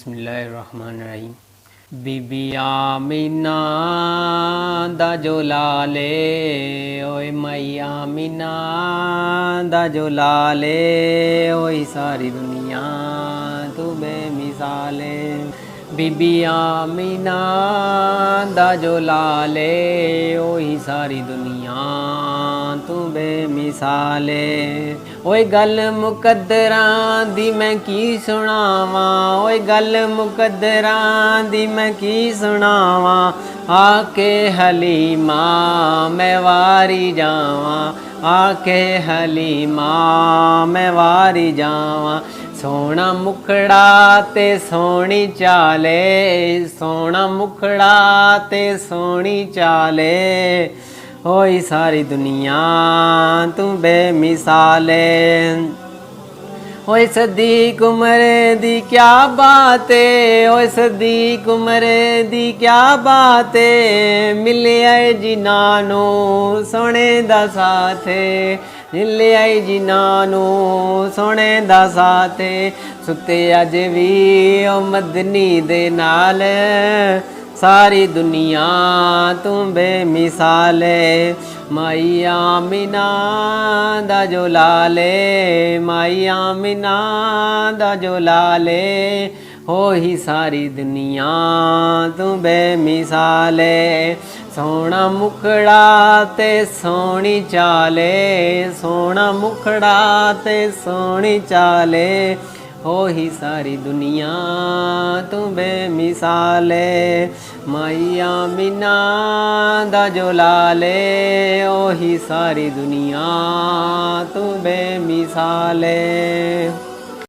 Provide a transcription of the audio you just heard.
बिस्मिल्लाहिर्रहमानिर्रहीम। बीबी आमीना दा जो लाले, ओए मई आमीना दा जो लाले, ओए सारी दुनिया तू बेमिसाले। बीबी आमीना दा जो लाले, ओही सारी दुनिया तू बेमिसाले। ओए गल मुकद्दरां दी मैं की सुनावां, ओए गल मुकद्दरां दी मैं की सुनावां। आके हलीमा मैं वारी जावां, आके हलीमा मैं वारी जावां। सोना मुखड़ा ते सोनी चाले, सोना मुखड़ा ते सोनी चाले, होई सारी दुनिया तू बेमिसाले। ओए सदीक उमर दी क्या बात है, ओए सदीक उमर दी क्या बात है। मिले आए जिनानू सोने दा साथ, मिले आए जिनानू सोने दा साथ। सुते अज भी ओ मदनी दे नाल, सारी दुनिया तू बेमिसाले। माई आमीना दा जो लाले, माई आमीना दा जो लाले, हो ही सारी दुनिया तू बेमिसाले। सोना मुखड़ा ते सोनी चाले, सोना मुखड़ा ते सोनी चाले, हो ही सारी दुनिया तू बेमिसाले। माई आमीना दा जो लाले, ओ ही सारी दुनिया तू बेमिसाले।